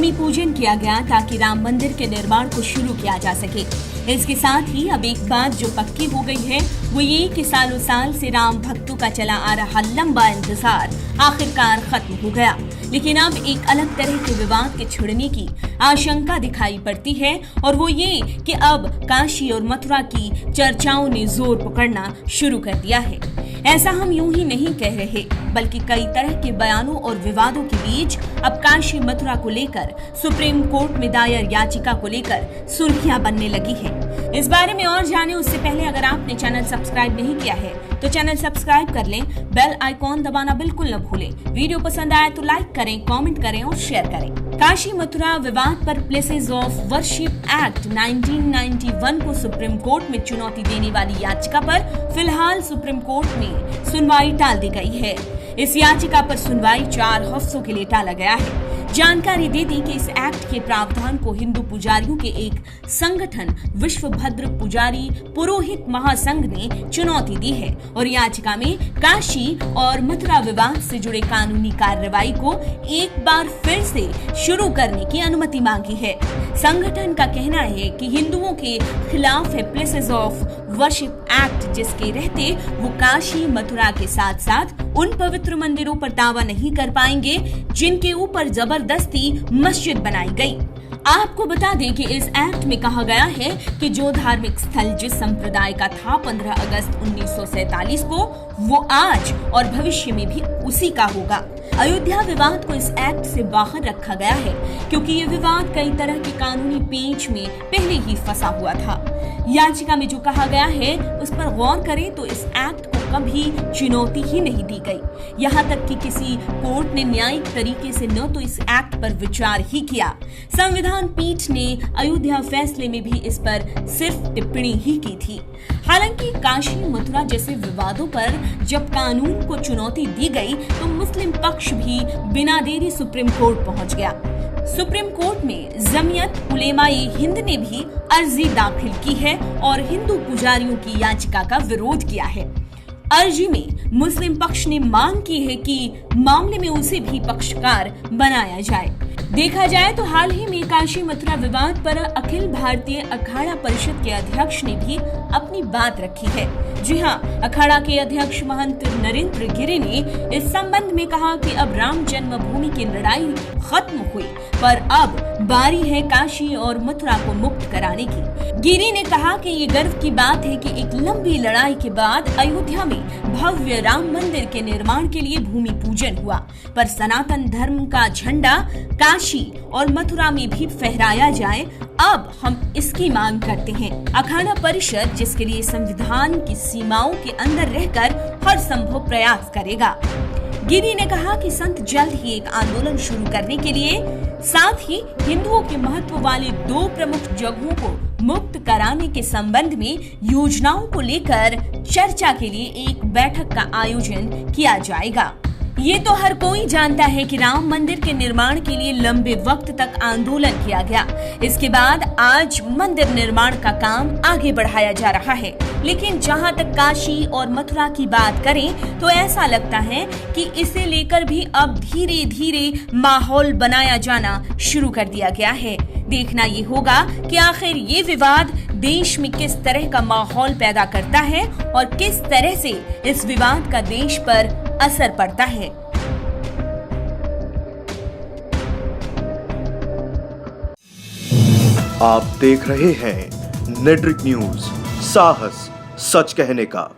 भूमि पूजन किया गया ताकि राम मंदिर के निर्माण को शुरू किया जा सके। इसके साथ ही अब एक बात जो पक्की हो गई है वो ये कि सालों साल से राम भक्तों का चला आ रहा लंबा इंतजार आखिरकार खत्म हो गया। लेकिन अब एक अलग तरह के विवाद के छिड़ने की आशंका दिखाई पड़ती है और वो ये कि अब काशी और मथुरा की चर्चाओं ने जोर पकड़ना शुरू कर दिया है। ऐसा हम यूं ही नहीं कह रहे, बल्कि कई तरह के बयानों और विवादों के बीच अब काशी मथुरा को लेकर सुप्रीम कोर्ट में दायर याचिका को लेकर सुर्खियां बनने लगी है। इस बारे में और जाने उससे पहले अगर आपने चैनल सब्सक्राइब नहीं किया है तो चैनल सब्सक्राइब कर लें, बेल आइकॉन दबाना बिल्कुल न भूलें। वीडियो पसंद आए तो लाइक करें, कमेंट करें और शेयर करें। काशी मथुरा विवाद पर प्लेसेस ऑफ वर्शिप एक्ट 1991 को सुप्रीम कोर्ट में चुनौती देने वाली याचिका पर फिलहाल सुप्रीम कोर्ट में सुनवाई टाल दी गई है। इस याचिका पर सुनवाई 4 हफ्तों के लिए टाला गया है। जानकारी दे दी कि इस एक्ट के प्रावधान को हिंदू पुजारियों के एक संगठन विश्वभद्र पुजारी पुरोहित महासंघ ने चुनौती दी है और याचिका में काशी और मथुरा विवाद से जुड़े कानूनी कार्रवाई को एक बार फिर से शुरू करने की अनुमति मांगी है। संगठन का कहना है कि हिंदुओं के खिलाफ है प्लेसेस ऑफ वर्शिप एक्ट, जिसके रहते वो काशी मथुरा के साथ साथ उन पवित्र मंदिरों पर दावा नहीं कर पाएंगे जिनके ऊपर जबरदस्ती मस्जिद बनाई गई। आपको बता दें कि इस एक्ट में कहा गया है कि जो धार्मिक स्थल जिस संप्रदाय का था 15 अगस्त 1947 को, वो आज और भविष्य में भी उसी का होगा। अयोध्या विवाद को इस एक्ट से बाहर रखा गया है क्योंकि ये विवाद कई तरह के कानूनी पेंच में पहले ही फंसा हुआ था। याचिका में जो कहा गया है उस पर गौर करें तो इस एक्ट को कभी चुनौती ही नहीं दी गई। यहाँ तक कि किसी कोर्ट ने न्यायिक तरीके से न तो इस एक्ट पर विचार ही किया। संविधान पीठ ने अयोध्या फैसले में भी इस पर सिर्फ टिप्पणी ही की थी। हालांकि काशी मथुरा जैसे विवादों पर जब कानून को चुनौती दी गई तो मुस्लिम पक्ष भी बिना देरी सुप्रीम कोर्ट पहुंच गया। सुप्रीम कोर्ट में जमीयत उलेमाए हिंद ने भी अर्जी दाखिल की है और हिंदू पुजारियों की याचिका का विरोध किया है। अर्जी में मुस्लिम पक्ष ने मांग की है कि मामले में उसे भी पक्षकार बनाया जाए। देखा जाए तो हाल ही में काशी मथुरा विवाद पर अखिल भारतीय अखाड़ा परिषद के अध्यक्ष ने भी अपनी बात रखी है। जी हाँ, अखाड़ा के अध्यक्ष महंत नरेंद्र गिरि ने इस संबंध में कहा कि अब राम जन्मभूमि की लड़ाई खत्म हुई, पर अब बारी है काशी और मथुरा को मुक्त कराने की। गिरि ने कहा कि ये गर्व की बात है कि एक लंबी लड़ाई के बाद अयोध्या में भव्य राम मंदिर के निर्माण के लिए भूमि पूजन हुआ, पर सनातन धर्म का झंडा काशी और मथुरा में भी फहराया जाए। अब हम इसकी मांग करते हैं। अखाड़ा परिषद जिसके लिए संविधान की सीमाओं के अंदर रहकर हर संभव प्रयास करेगा। गिरि ने कहा कि संत जल्द ही एक आंदोलन शुरू करने के लिए, साथ ही हिंदुओं के महत्व वाले 2 प्रमुख जगहों को मुक्त कराने के संबंध में योजनाओं को लेकर चर्चा के लिए एक बैठक का आयोजन किया जाएगा। ये तो हर कोई जानता है कि राम मंदिर के निर्माण के लिए लंबे वक्त तक आंदोलन किया गया। इसके बाद आज मंदिर निर्माण का काम आगे बढ़ाया जा रहा है। लेकिन जहां तक काशी और मथुरा की बात करें तो ऐसा लगता है कि इसे लेकर भी अब धीरे धीरे माहौल बनाया जाना शुरू कर दिया गया है। देखना ये होगा कि आखिर ये विवाद देश में किस तरह का माहौल पैदा करता है और किस तरह से इस विवाद का देश पर असर पड़ता है। आप देख रहे हैं नेट्रिक न्यूज, साहस सच कहने का।